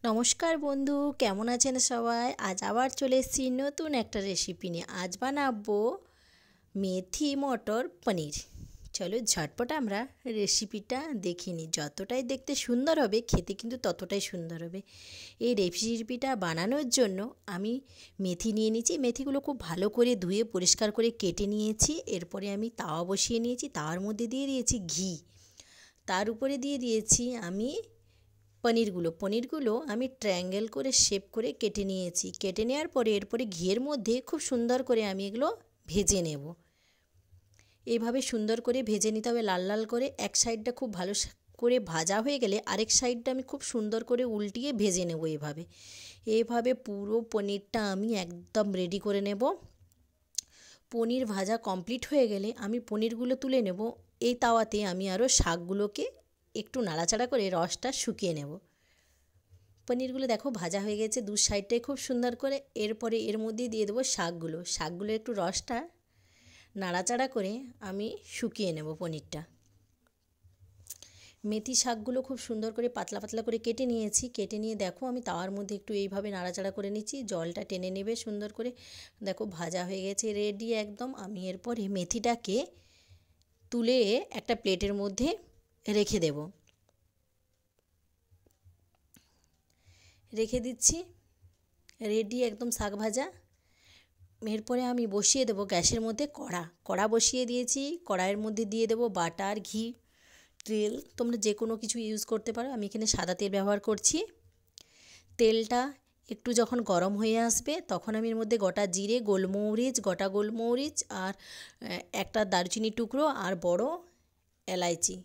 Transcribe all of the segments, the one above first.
নমস্কার বন্ধু, কেমন আছেন সবাই? আজ আবার চলে এসেছি নতুন একটা রেসিপি নিয়ে। আজ বানাবো মেথি মটর পনির। চলো ঝটপট আমরা রেসিপিটা দেখে নিই। যতটাই দেখতে সুন্দর হবে, খেতে কিন্তু ততটাই সুন্দর হবে। এই রেসিপিটা বানানোর জন্য আমি মেথি নিয়ে নিয়েছি। মেথিগুলো খুব ভালো করে ধুয়ে পরিষ্কার করে কেটে নিয়েছি। এরপরে আমি তাওয়া বসিয়ে নিয়েছি, তাওয়ার মধ্যে দিয়ে দিয়েছি ঘি। তার উপরে দিয়ে দিয়েছি আমি পনিরগুলো আমি ট্রায়াঙ্গেল করে শেপ করে কেটে নিয়েছি। কেটে নেওয়ার পরে এরপরে ঘিয়ের মধ্যে খুব সুন্দর করে আমি এগুলো ভেজে নেব। এইভাবে সুন্দর করে ভেজে নিতে হবে, লাল লাল করে। এক সাইডটা খুব ভালো করে ভাজা হয়ে গেলে আরেক সাইডটা আমি খুব সুন্দর করে উল্টিয়ে ভেজে নেব। এইভাবে পুরো পনিরটা আমি একদম রেডি করে নেব। পনির ভাজা কমপ্লিট হয়ে গেলে আমি পনিরগুলো তুলে নেব। এই তাওয়াতে আমি আরও শাকগুলোকে একটু নাড়াচাড়া করে রসটা শুকিয়ে নেব। পনিরগুলো দেখো ভাজা হয়ে গেছে দু সাইডটাই খুব সুন্দর করে। এরপরে এর মধ্যে দিয়ে দেবো শাকগুলো একটু রসটা নাড়াচাড়া করে আমি শুকিয়ে নেব পনিরটা। মেথি শাকগুলো খুব সুন্দর করে পাতলা পাতলা করে কেটে নিয়েছি। কেটে নিয়ে দেখো আমি তাওয়ার মধ্যে একটু এইভাবে নাড়াচাড়া করে নিচ্ছি, জলটা টেনে নেবে সুন্দর করে। দেখো ভাজা হয়ে গেছে, রেডি একদম। আমি এরপরে মেথিটাকে তুলে একটা প্লেটের মধ্যে রেখে দিচ্ছি। রেডি একদম শাক ভাজা। এরপরে আমি বসিয়ে দেবো গ্যাসের মধ্যে কড়া বসিয়ে দিয়েছি। কড়াইয়ের মধ্যে দিয়ে দেবো বাটার, ঘি, তেল। তোমরা যে কোনো কিছু ইউজ করতে পারো, আমি এখানে সাদা তেল ব্যবহার করছি। তেলটা একটু যখন গরম হয়ে আসবে তখন আমি এর মধ্যে গোটা জিরে, গোটা গোলমরিচ আর একটা দারুচিনি টুকরো আর বড় এলাইচি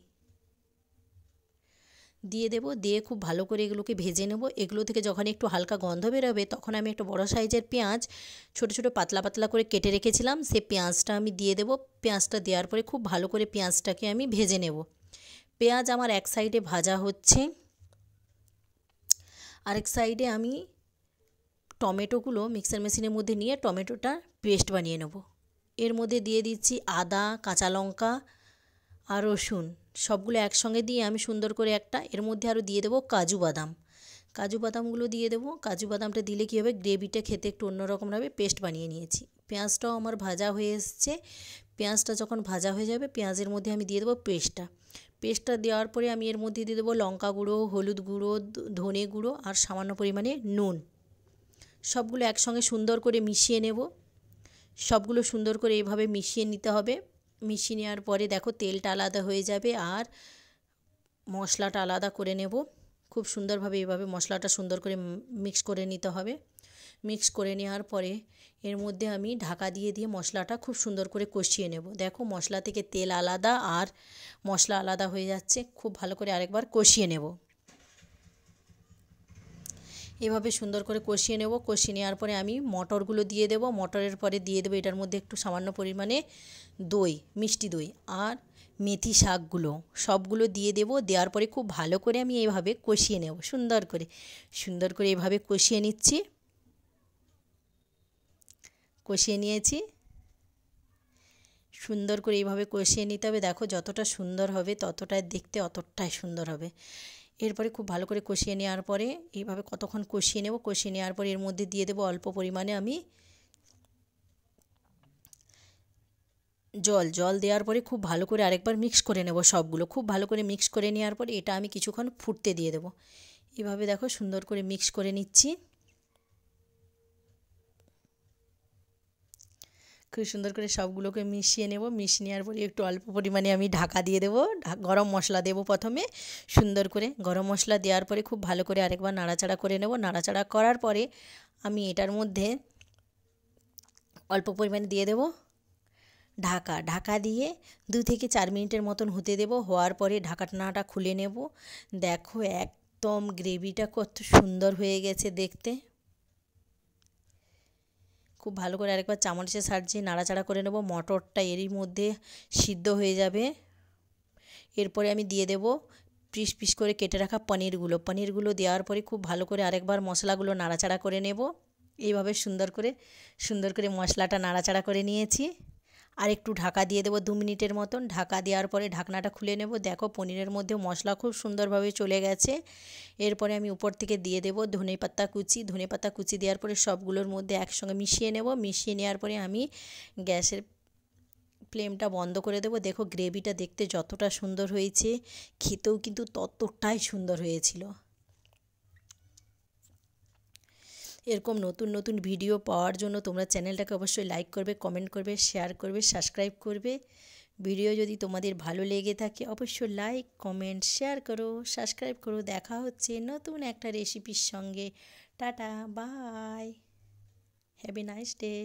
দিয়ে দেবো। দিয়ে খুব ভালো করে এগুলোকে ভেজে নেব। এগুলো থেকে যখন একটু হালকা গন্ধ বেরোবে তখন আমি একটা বড় সাইজের পেঁয়াজ ছোটো ছোটো পাতলা পাতলা করে কেটে রেখেছিলাম, সেই পেঁয়াজটা আমি দিয়ে দেবো। পেঁয়াজটা দেওয়ার পরে খুব ভালো করে পেঁয়াজটাকে আমি ভেজে নেব। পেঁয়াজ আমার এক সাইডে ভাজা হচ্ছে, আরেক সাইডে আমি টমেটোগুলো মিক্সার মেশিনের মধ্যে নিয়ে টমেটোটা পেস্ট বানিয়ে নেব। এর মধ্যে দিয়ে দিচ্ছি আদা, কাঁচা লঙ্কা আর রসুন। সবগুলো একসঙ্গে দিয়ে আমি সুন্দর করে এর মধ্যে আরও দিয়ে দেবো কাজু বাদামগুলো দিয়ে দেবো। কাজু বাদামটা দিলে কী হবে, গ্রেভিটা খেতে একটু অন্যরকম হবে। পেস্ট বানিয়ে নিয়েছি। পেঁয়াজটাও আমার ভাজা হয়ে এসছে। পেঁয়াজটা যখন ভাজা হয়ে যাবে পেঁয়াজের মধ্যে আমি দিয়ে দেবো পেস্টটা দেওয়ার পরে আমি এর মধ্যে দিয়ে দেবো লঙ্কা গুঁড়ো, হলুদ গুঁড়ো, ধনে গুঁড়ো আর সামান্য পরিমাণে নুন। সবগুলো একসঙ্গে সুন্দর করে মিশিয়ে নেব। সবগুলো সুন্দর করে এইভাবে মিশিয়ে নিতে হবে। মিশিয়ে নেওয়ার পরে দেখো তেলটা আলাদা হয়ে যাবে আর মশলাটা আলাদা করে নেব। খুব সুন্দরভাবে এইভাবে মশলাটা সুন্দর করে মিক্স করে নিতে হবে। মিক্স করে নেওয়ার পরে এর মধ্যে আমি ঢাকা দিয়ে মশলাটা খুব সুন্দর করে কষিয়ে নেব। দেখো মশলা থেকে তেল আলাদা আর মশলা আলাদা হয়ে যাচ্ছে। খুব ভালো করে আরেকবার কষিয়ে নেব। এভাবে সুন্দর করে কষিয়ে নেব। কষিয়ে নেওয়ার পরে আমি মটরগুলো দিয়ে দেবো। মটরের পরে দিয়ে দেবো এটার মধ্যে একটু সামান্য পরিমাণে দই, মিষ্টি দই আর মেথি শাকগুলো সবগুলো দিয়ে দেবো। দেওয়ার পরে খুব ভালো করে আমি এইভাবে কষিয়ে নেব সুন্দর করে এভাবে কষিয়ে নিচ্ছি। কষিয়ে নিয়েছি। সুন্দর করে এইভাবে কষিয়ে নিতে হবে। দেখো যতটা সুন্দর হবে ততটাই দেখতে অতটাই সুন্দর হবে। এরপরে খুব ভালো করে কষিয়ে নেওয়ার পরে এইভাবে কতক্ষণ কষিয়ে নেব। কষিয়ে নেওয়ার পরে এর মধ্যে দিয়ে দেবো অল্প পরিমাণে আমি জল দেওয়ার পরে খুব ভালো করে আরেকবার মিক্স করে নেব। সবগুলো খুব ভালো করে মিক্স করে নেওয়ার পরে এটা আমি কিছুক্ষণ ফুটতে দিয়ে দেবো। এভাবে দেখো সুন্দর করে মিক্স করে নিচ্ছি। খুব সুন্দর করে সবগুলোকে মিশিয়ে নেব। মিশিয়ে নেওয়ার পরে একটু অল্প পরিমাণে আমি ঢাকা দিয়ে দেবো। গরম মশলা দেবো প্রথমে সুন্দর করে। গরম মশলা দেওয়ার পরে খুব ভালো করে আরেকবার নাড়াচাড়া করে নেব। নাড়াচাড়া করার পরে আমি এটার মধ্যে অল্প পরিমাণে দিয়ে দেবো ঢাকা দিয়ে 2 থেকে 4 মিনিটের মতন হতে দেবো। হওয়ার পরে ঢাকনাটা খুলে নেব। দেখো একদম গ্রেভিটা কত সুন্দর হয়ে গেছে দেখতে। খুব ভালো করে আরেকবার চামচের সাহায্যে নাড়াচাড়া করে নেব। মটরটা এরই মধ্যে সিদ্ধ হয়ে যাবে। এরপরে আমি দিয়ে দেব পিস পিস করে কেটে রাখা পনিরগুলো দেওয়ার পরে খুব ভালো করে আরেকবার মশলাগুলো নাড়াচাড়া করে নেব। এইভাবে সুন্দর করে মশলাটা নাড়াচাড়া করে নিয়েছি। আর একটু ঢাকা দিয়ে দেবো 2 মিনিটের মতন। ঢাকা দেওয়ার পরে ঢাকনাটা খুলে নেব। দেখো পনিরের মধ্যে মশলা খুব সুন্দরভাবে চলে গেছে। এরপরে আমি উপর থেকে দিয়ে দেবো ধনেপাতা কুচি। ধনেপাতা কুচি দেওয়ার পরে সবগুলোর মধ্যে একসঙ্গে মিশিয়ে নেব। মিশিয়ে নেওয়ার পরে আমি গ্যাসের ফ্লেমটা বন্ধ করে দেবো। দেখো গ্রেভিটা দেখতে যতটা সুন্দর হয়েছে, খেতেও কিন্তু ততটাই সুন্দর হয়েছিল। এরকম নতুন নতুন ভিডিও পাওয়ার জন্য তোমরা চ্যানেলটাকে অবশ্যই লাইক করবে, কমেন্ট করবে, শেয়ার করবে, সাবস্ক্রাইব করবে। ভিডিও যদি তোমাদের ভালো লেগে থাকে অবশ্যই লাইক, কমেন্ট, শেয়ার করো, সাবস্ক্রাইব করো। দেখা হচ্ছে নতুন একটা রেসিপির সঙ্গে। Tata, bye, have a nice day.